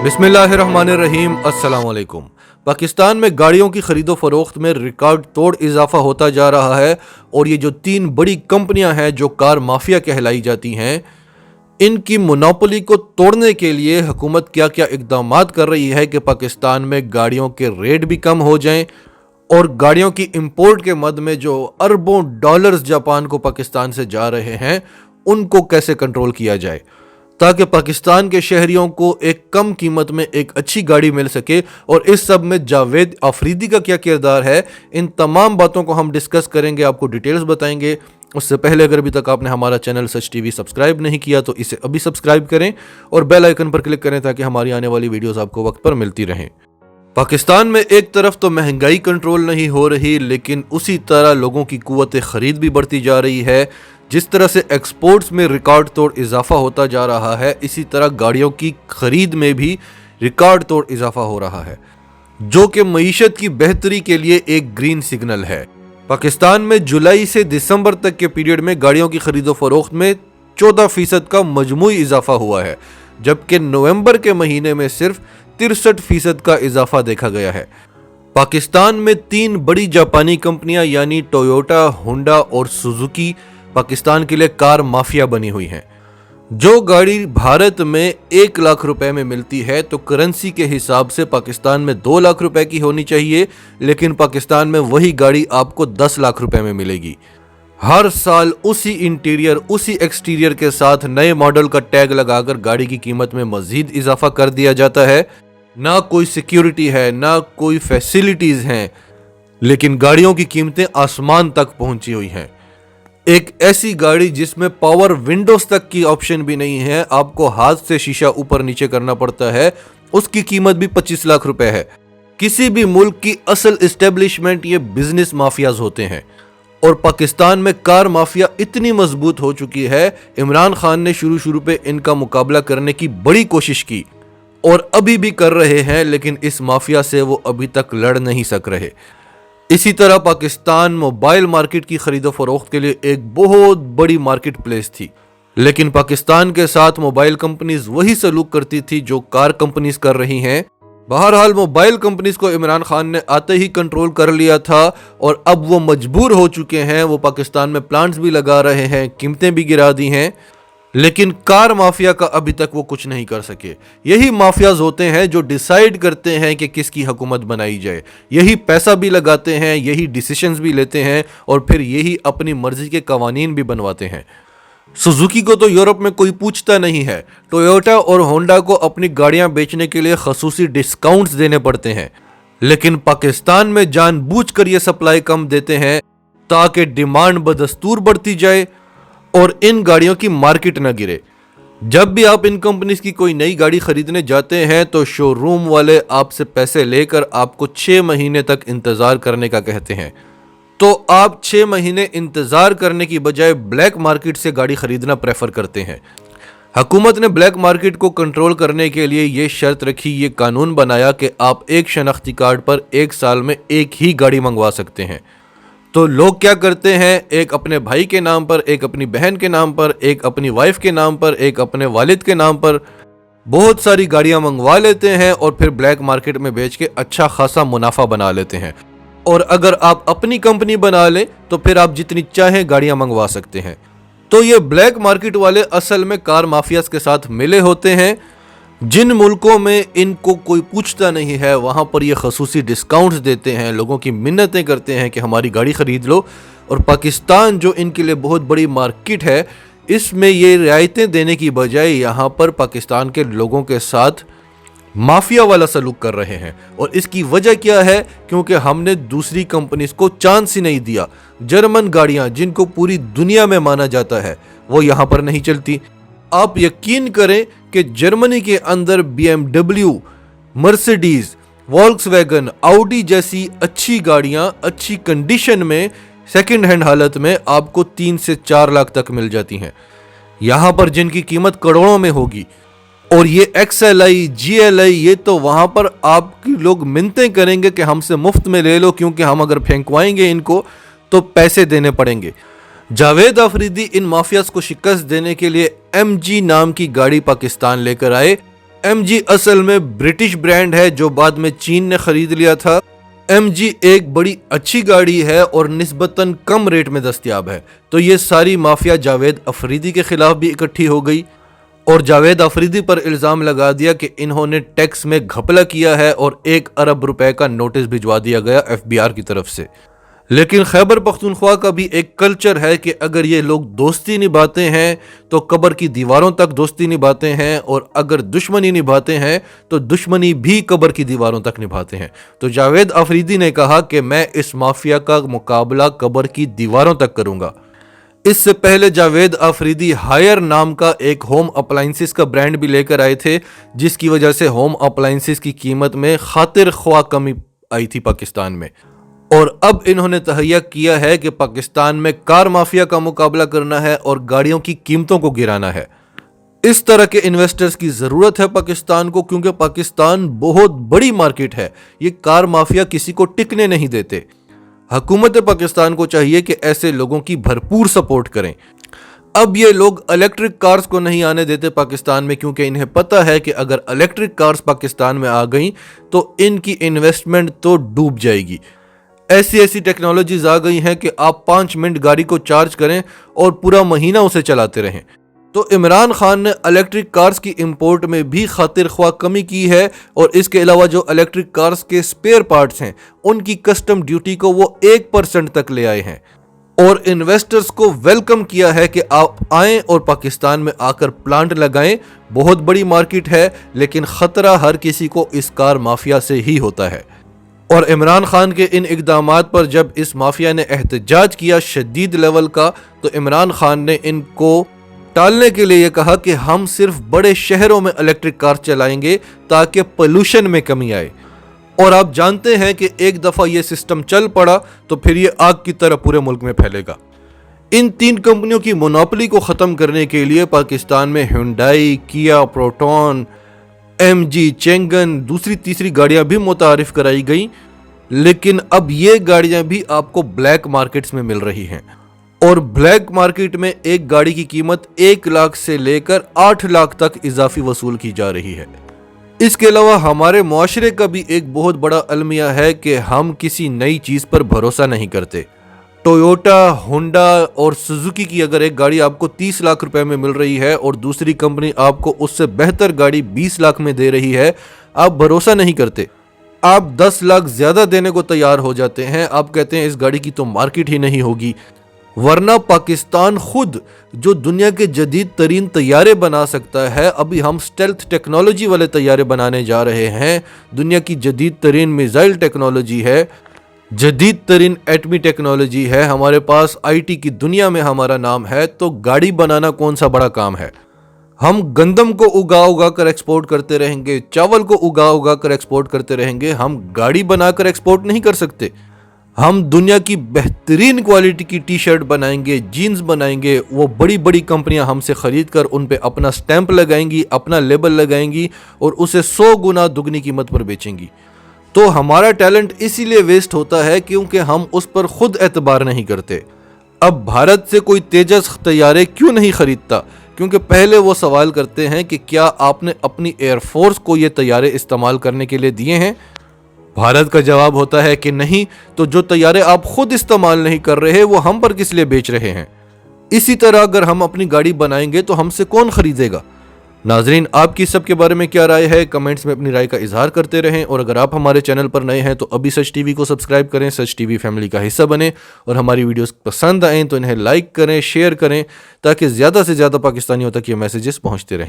बिस्मिल्लाहिर्रहमानिर्रहीम। अस्सलाम वालेकुम। पाकिस्तान में गाड़ियों की खरीदो फरोख्त में रिकॉर्ड तोड़ इजाफा होता जा रहा है और ये जो तीन बड़ी कंपनियां हैं जो कार माफिया कहलाई जाती हैं, इनकी मोनोपोली को तोड़ने के लिए हुकूमत क्या क्या इकदामात कर रही है कि पाकिस्तान में गाड़ियों के रेट भी कम हो जाएं और गाड़ियों की इंपोर्ट के मद में जो अरबों डॉलर्स जापान को पाकिस्तान से जा रहे हैं उनको कैसे कंट्रोल किया जाए ताकि पाकिस्तान के शहरियों को एक कम कीमत में एक अच्छी गाड़ी मिल सके। और इस सब में जावेद आफरीदी का क्या किरदार है, इन तमाम बातों को हम डिस्कस करेंगे, आपको डिटेल्स बताएंगे। उससे पहले अगर अभी तक आपने हमारा चैनल सच टीवी सब्सक्राइब नहीं किया तो इसे अभी सब्सक्राइब करें और बेल आइकन पर क्लिक करें ताकि हमारी आने वाली वीडियोस आपको वक्त पर मिलती रहें। पाकिस्तान में एक तरफ तो महंगाई कंट्रोल नहीं हो रही, लेकिन उसी तरह लोगों की कुव्वत खरीद भी बढ़ती जा रही है। जिस तरह से एक्सपोर्ट्स में रिकॉर्ड तोड़ इजाफा होता जा रहा है, इसी तरह गाड़ियों की खरीद में भी रिकॉर्ड तोड़ इजाफा हो रहा है, जो कि मईशत की बेहतरी के लिए एक ग्रीन सिग्नल है। पाकिस्तान में जुलाई से दिसंबर तक के पीरियड में गाड़ियों की खरीदो फरोख्त में 14% का मजमूई इजाफा हुआ है, जबकि नवंबर के महीने में सिर्फ 63% का इजाफा देखा गया है। पाकिस्तान में तीन बड़ी जापानी कंपनियां यानी टोयोटा, होंडा और सुजुकी पाकिस्तान के लिए कार माफिया बनी हुई हैं। जो गाड़ी भारत में 1 लाख रुपए में मिलती है तो करेंसी के हिसाब से पाकिस्तान में 2 लाख रुपए की होनी चाहिए, लेकिन पाकिस्तान में वही गाड़ी आपको 10 लाख रुपए में मिलेगी। हर साल उसी इंटीरियर उसी एक्सटीरियर के साथ नए मॉडल का टैग लगाकर गाड़ी की कीमत में मजीद इजाफा कर दिया जाता है। ना कोई सिक्योरिटी है, ना कोई फैसिलिटीज हैं, लेकिन गाड़ियों की कीमतें आसमान तक पहुंची हुई हैं। एक ऐसी गाड़ी जिसमें पावर विंडोज तक की ऑप्शन भी नहीं है, आपको हाथ से शीशा ऊपर नीचे करना पड़ता है, उसकी कीमत भी 25 लाख रुपए है। किसी भी मुल्क की असल एस्टेब्लिशमेंट ये बिजनेस माफियाज होते हैं और पाकिस्तान में कार माफिया इतनी मजबूत हो चुकी है। इमरान खान ने शुरू पे इनका मुकाबला करने की बड़ी कोशिश की और अभी भी कर रहे हैं, लेकिन इस माफिया से वो अभी तक लड़ नहीं सक रहे। इसी तरह पाकिस्तान मोबाइल मार्केट की खरीदो फरोख्त के लिए एक बहुत बड़ी मार्केट प्लेस थी, लेकिन पाकिस्तान के साथ मोबाइल कंपनीज वही सलूक करती थी जो कार कंपनीज कर रही हैं। बहरहाल मोबाइल कंपनीज को इमरान खान ने आते ही कंट्रोल कर लिया था और अब वो मजबूर हो चुके हैं। वो पाकिस्तान में प्लांट्स भी लगा रहे हैं, कीमतें भी गिरा दी हैं, लेकिन कार माफिया का अभी तक वो कुछ नहीं कर सके। यही माफियाज होते हैं जो डिसाइड करते हैं कि किसकी हुकूमत बनाई जाए, यही पैसा भी लगाते हैं, यही डिसीजंस भी लेते हैं और फिर यही अपनी मर्जी के कवानीन भी बनवाते हैं। सुजुकी को तो यूरोप में कोई पूछता नहीं है। टोयोटा और होंडा को अपनी गाड़ियां बेचने के लिए खसूसी डिस्काउंट्स देने पड़ते हैं, लेकिन पाकिस्तान में जानबूझकर ये सप्लाई कम देते हैं ताकि डिमांड बदस्तूर बढ़ती जाए और इन गाड़ियों की मार्केट ना गिरे। जब भी आप इन कंपनीज की कोई नई गाड़ी खरीदने जाते हैं तो शोरूम वाले आपसे पैसे लेकर आपको 6 महीने तक इंतजार करने का कहते हैं, तो आप 6 महीने इंतजार करने की बजाय ब्लैक मार्केट से गाड़ी खरीदना प्रेफर करते हैं। हुकूमत ने ब्लैक मार्केट को कंट्रोल करने के लिए ये शर्त रखी, ये कानून बनाया कि आप एक शनाख्ती कार्ड पर 1 साल में एक ही गाड़ी मंगवा सकते हैं। तो लोग क्या करते हैं, एक अपने भाई के नाम पर, एक अपनी बहन के नाम पर, एक अपनी वाइफ के नाम पर, एक अपने वालिद के नाम पर बहुत सारी गाड़ियां मंगवा लेते हैं और फिर ब्लैक मार्केट में बेच के अच्छा खासा मुनाफा बना लेते हैं। और अगर आप अपनी कंपनी बना लें तो फिर आप जितनी चाहें गाड़ियां मंगवा सकते हैं। तो ये ब्लैक मार्केट वाले असल में कार माफियाज के साथ मिले होते हैं। जिन मुल्कों में इनको कोई पूछता नहीं है वहाँ पर ये खसूसी डिस्काउंट्स देते हैं, लोगों की मिन्नतें करते हैं कि हमारी गाड़ी ख़रीद लो। और पाकिस्तान जो इनके लिए बहुत बड़ी मार्केट है, इसमें ये रियायतें देने की बजाय यहाँ पर पाकिस्तान के लोगों के साथ माफिया वाला सलूक कर रहे हैं। और इसकी वजह क्या है, क्योंकि हमने दूसरी कंपनीज को चांस ही नहीं दिया। जर्मन गाड़ियाँ जिनको पूरी दुनिया में माना जाता है वो यहाँ पर नहीं चलती। आप यकीन करें कि जर्मनी के अंदर BMW, मर्सिडीज, वॉल्क्सवैगन, ऑडी जैसी अच्छी गाड़ियां अच्छी कंडीशन में सेकंड हैंड हालत में आपको 3 से 4 लाख तक मिल जाती हैं, यहां पर जिनकी कीमत करोड़ों में होगी। और ये XLI, GLI, ये तो वहां पर आपकी लोग मिन्नतें करेंगे कि हमसे मुफ्त में ले लो, क्योंकि हम अगर फेंकवाएंगे इनको तो पैसे देने पड़ेंगे। जावेद आफरीदी इन माफियाज को शिकस्त देने के लिए MG नाम की गाड़ी पाकिस्तान लेकर आए MG اصل میں برٹش برانڈ ہے جو بعد میں چین نے خرید لیا تھا۔ MG ایک بڑی اچھی گاڑی ہے اور نسبتاً کم ریٹ میں دستیاب ہے، تو یہ ساری مافیا جاوید افریدی کے خلاف بھی اکٹھی ہو گئی اور جاوید افریدی پر الزام لگا دیا کہ انہوں نے ٹیکس میں گھپلا کیا ہے اور 1 ارب روپے کا نوٹس بھجوا دیا گیا FBI کی طرف سے۔ لیکن خیبر پختونخوا کا بھی ایک کلچر ہے کہ اگر یہ لوگ دوستی نبھاتے ہیں تو قبر کی دیواروں تک دوستی نبھاتے ہیں، اور اگر دشمنی نبھاتے ہیں تو دشمنی بھی قبر کی دیواروں تک نبھاتے ہیں۔ تو جاوید افریدی نے کہا کہ میں اس مافیا کا مقابلہ قبر کی دیواروں تک کروں گا۔ اس سے پہلے جاوید افریدی ہائر نام کا ایک ہوم اپلائنسز کا برانڈ بھی لے کر آئے تھے، جس کی وجہ سے ہوم اپلائنسز کی قیمت میں خاطر خواہ کمی آئی تھی پاکستان میں، اور اب انہوں نے تہیہ کیا ہے کہ پاکستان میں کار مافیا کا مقابلہ کرنا ہے اور گاڑیوں کی قیمتوں کو گرانا ہے۔ اس طرح کے انویسٹرز کی ضرورت ہے پاکستان کو، کیونکہ پاکستان بہت بڑی مارکیٹ ہے، یہ کار مافیا کسی کو ٹکنے نہیں دیتے۔ حکومت پاکستان کو چاہیے کہ ایسے لوگوں کی بھرپور سپورٹ کریں۔ اب یہ لوگ الیکٹرک کارز کو نہیں آنے دیتے پاکستان میں، کیونکہ انہیں پتہ ہے کہ اگر الیکٹرک کارز پاکستان میں آ گئیں تو ان کی انویسٹمنٹ تو ڈوب جائے گی۔ ایسی ٹیکنالوجیز آ گئی ہیں کہ آپ 5 منٹ گاڑی کو چارج کریں اور پورا مہینہ اسے چلاتے رہیں۔ تو عمران خان نے الیکٹرک کارز کی امپورٹ میں بھی خاطر خواہ کمی کی ہے، اور اس کے علاوہ جو الیکٹرک کارز کے سپیئر پارٹس ہیں ان کی کسٹم ڈیوٹی کو وہ 1% تک لے آئے ہیں، اور انویسٹرز کو ویلکم کیا ہے کہ آپ آئیں اور پاکستان میں آ کر پلانٹ لگائیں۔ بہت بڑی مارکیٹ ہے، لیکن خطرہ ہر کسی کو اس کار مافیا سے ہی ہوتا ہے۔ اور عمران خان کے ان اقدامات پر جب اس مافیا نے احتجاج کیا شدید لیول کا، تو عمران خان نے ان کو ٹالنے کے لیے یہ کہا کہ ہم صرف بڑے شہروں میں الیکٹرک کار چلائیں گے تاکہ پولوشن میں کمی آئے، اور آپ جانتے ہیں کہ ایک دفعہ یہ سسٹم چل پڑا تو پھر یہ آگ کی طرح پورے ملک میں پھیلے گا۔ ان 3 کمپنیوں کی مونوپولی کو ختم کرنے کے لیے پاکستان میں ہیونڈائی، کیا، پروٹون، MG، چینگن، دوسری تیسری گاڑیاں بھی متعارف کرائی گئیں، لیکن اب یہ گاڑیاں بھی آپ کو بلیک مارکیٹس میں مل رہی ہیں، اور بلیک مارکیٹ میں ایک گاڑی کی قیمت 1 لاکھ سے لے کر 8 لاکھ تک اضافی وصول کی جا رہی ہے۔ اس کے علاوہ ہمارے معاشرے کا بھی ایک بہت بڑا المیہ ہے کہ ہم کسی نئی چیز پر بھروسہ نہیں کرتے۔ ٹویوٹا، ہونڈا اور سوزوکی کی اگر ایک گاڑی آپ کو 30 لاکھ روپے میں مل رہی ہے اور دوسری کمپنی آپ کو اس سے بہتر گاڑی 20 لاکھ میں دے رہی ہے، آپ بھروسہ نہیں کرتے، آپ 10 لاکھ زیادہ دینے کو تیار ہو جاتے ہیں۔ آپ کہتے ہیں اس گاڑی کی تو مارکیٹ ہی نہیں ہوگی، ورنہ پاکستان خود جو دنیا کے جدید ترین طیارے بنا سکتا ہے، ابھی ہم سٹیلتھ ٹیکنالوجی والے طیارے بنانے جا رہے ہیں، دنیا کی جدید ترین میزائل ٹیکنالوجی ہے، جدید ترین ایٹمی ٹیکنالوجی ہے ہمارے پاس، IT کی دنیا میں ہمارا نام ہے، تو گاڑی بنانا کون سا بڑا کام ہے؟ ہم گندم کو اگا کر ایکسپورٹ کرتے رہیں گے، چاول کو اگا کر ایکسپورٹ کرتے رہیں گے، ہم گاڑی بنا کر ایکسپورٹ نہیں کر سکتے۔ ہم دنیا کی بہترین کوالٹی کی ٹی شرٹ بنائیں گے، جینز بنائیں گے، وہ بڑی بڑی کمپنیاں ہم سے خرید کر ان پہ اپنا سٹیمپ لگائیں گی، اپنا لیبل لگائیں گی اور اسے 100 گنا دگنی قیمت پر بیچیں گی۔ تو ہمارا ٹیلنٹ اسی لیے ویسٹ ہوتا ہے کیونکہ ہم اس پر خود اعتبار نہیں کرتے۔ اب بھارت سے کوئی تیجس طیارے کیوں نہیں خریدتا؟ کیونکہ پہلے وہ سوال کرتے ہیں کہ کیا آپ نے اپنی ایئر فورس کو یہ طیارے استعمال کرنے کے لیے دیے ہیں؟ بھارت کا جواب ہوتا ہے کہ نہیں، تو جو طیارے آپ خود استعمال نہیں کر رہے وہ ہم پر کس لیے بیچ رہے ہیں؟ اسی طرح اگر ہم اپنی گاڑی بنائیں گے تو ہم سے کون خریدے گا؟ ناظرین، آپ کی سب کے بارے میں کیا رائے ہے؟ کمنٹس میں اپنی رائے کا اظہار کرتے رہیں، اور اگر آپ ہمارے چینل پر نئے ہیں تو ابھی سچ ٹی وی کو سبسکرائب کریں، سچ ٹی وی فیملی کا حصہ بنیں، اور ہماری ویڈیوز پسند آئیں تو انہیں لائک کریں، شیئر کریں، تاکہ زیادہ سے زیادہ پاکستانیوں تک یہ میسیجز پہنچتے رہیں۔